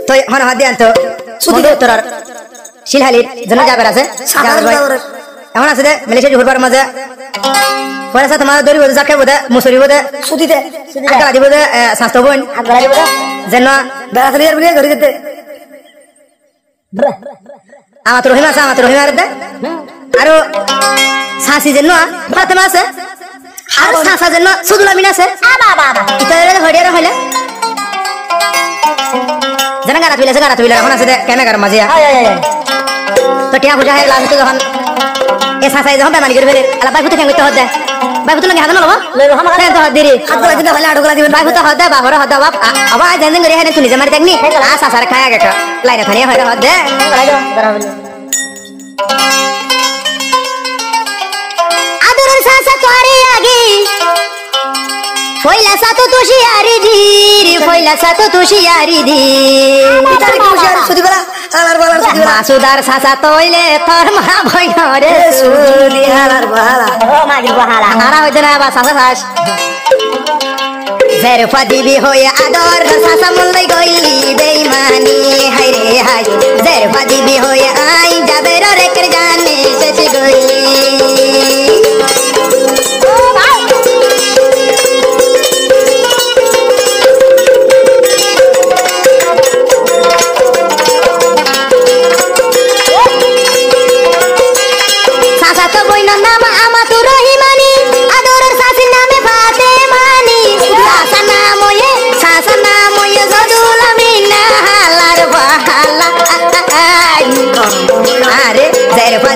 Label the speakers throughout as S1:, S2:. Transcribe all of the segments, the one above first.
S1: তো হন হাত দিয়ে আনতো সুদি তোরার শিলহালির জন্য যাবার আছে এমন আছে দে মালয়েশিয়া ঘুরবার মাঝে পয়সা তোমার দড়ি বোধ যাকে বোধ মুসুরি বোধ সুদিতে আগলা দিব দে স্বাস্থ্য বোন আগলা দিব যেন বেড়াতে নিয়ে বলে ঘরে যেতে আমার তো রহিমা আছে আমার তো রহিমা রে আর সাসি যেন ফাতেমা আছে আর সাসা যেন সুদুলা মিনা আছে ইতারে হড়িয়ার হইলে যেন গাড়া তুইলে এখন আছে দে ক্যামেরার মাঝে তো টিয়া পূজা হয় লাভ তো যখন এ সাসাই যখন বেমানি করে ফেলে আলা বাইফুতে খেঙ্গতে হদ দে বাইফুতে লাগে হাত নলব লইব হামা তো হদ দিরি হাত লাগি না হলে আড়গলা দিবেন বাইফুতে হদ দে বাহর হদ বাপ আবা জান করে হেনে তুলি জামারি দেখনি আ সাসার খায়া গেকা লাইনে থানি হয় হদ দে আদরের সাসা তোরে আগে ফইলা সাতো তুশিয়ারি ধীর ফইলা সাতো তুশিয়ারি ধীর ইতারে তুশিয়ারি সুদিবেলা আলার বালার সুদিবেলা মাসুদার সাসা তইলে তোর মা ভই করে সুদি আলার বালা ও মাগি বালা হারা হইতে না বা সাসা সাস জেরফা দিবি হয়ে আদর সাসা মুল্লাই গইলি বেঈমানি হাই রে হাই জেরফা দিবি হয়ে আই যাবে রে করে জানে শেষ গইলি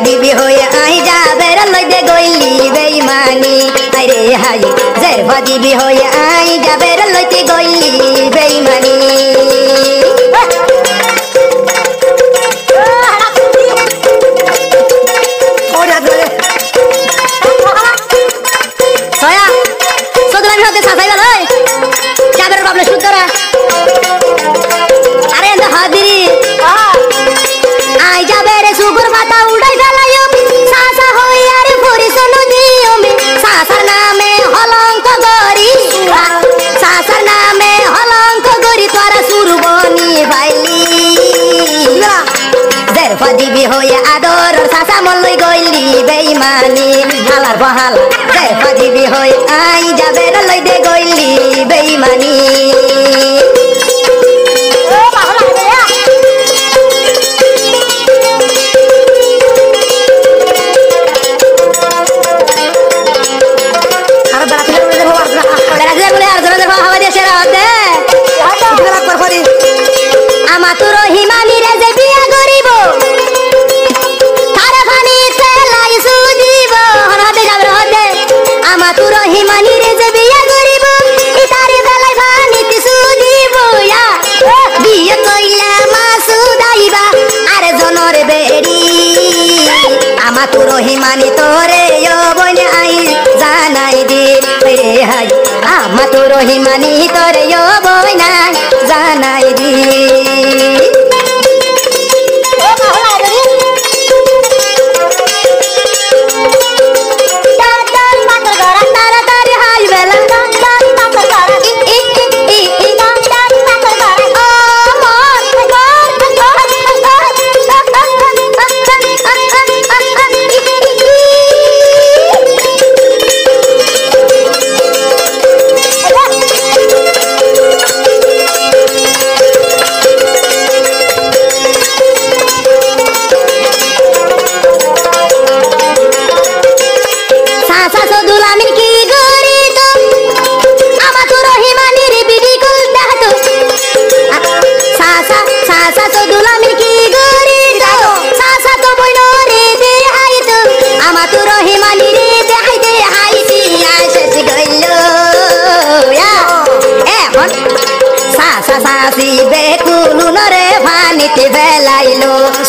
S1: দিবি হয়ে আই যাবে লইতে গইলি বেঈমানি আরে হাই জেরফা দিবি হয়ে আই যাবে লইতে গইলি বেঈমানি সয়া সদলামি হতে সাসাই গেল যাবে বাবলে সুতরা আরে এত হাদিরি আই যাবে রে সুগুর মাথা উড়াই ফেলাইও সাসা হই আর পরিশন দিও মে সাসার নামে হলঙ্ক গরি সাসার নামে হলঙ্ক গরি তোরা সুরু বনি ভাইলি জেরফা দিবি হয়ে আদর সাসা মলই গইলি বেঈমানি হালার বহাল জেরফা দিবি হয়ে আই যাবে লই দে গইলি বেঈমানি রহিমানি তোরে বনে আই জানাই দি রে হাই আমা তো রহিমানি তোরে বনে জানাই দি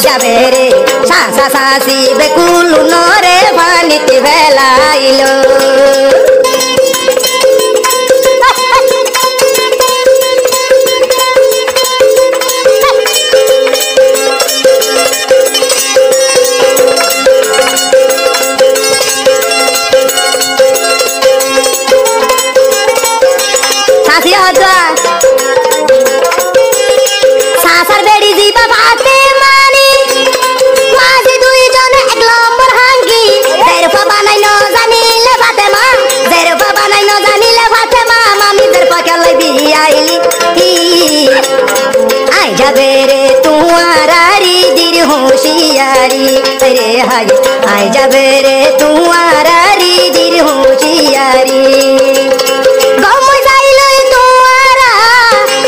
S1: যাবে রে সাসা সাসি বেকুলু নরে পানিতে ভেলাইলো সাসি হদা আসার বেড়ি জিবা ভাতে মানি মাঝে দুইজন এক নম্বর হাঙ্গি জেরফা বানাই ন জানিলে ভাতে মা জেরফা বানাই ন জানিলে ভাতে মা মামিদের পকে লই বিয়াইলি আই যাবে রে তোমারি দির হুঁশিয়ারি রে হাই আই যাবে রে তোমারি দির হুঁশিয়ারি গমই যাইলই তোমারা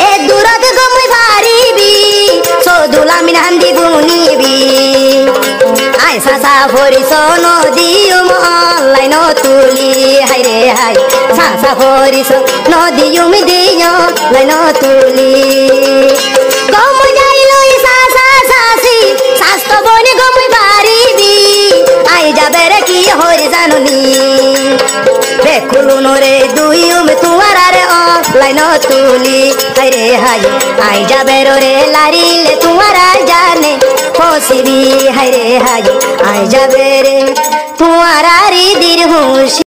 S1: এ দূরত গমই ভারিবি সদুলামি নান্দি বুনিবি আই সাসা ফরিস নদীও মলাইন তুলি হাই রে হাই সাসা ফরিস নদীও দিও লাইন তুলি গমই যাইলই সাসা সাসি শাস্ত বনি গমই ভারিবি আই যাবে রে কি হরি জানুনি বেকুলুন রে দুইম তোমারা রে লাইন তুলি হাই রে হাই আই যাবে রে লারিলে তোমারা জানে ফসিবি হাই রে হাই আই যাবে রে তোমারা রি দির হুঁশি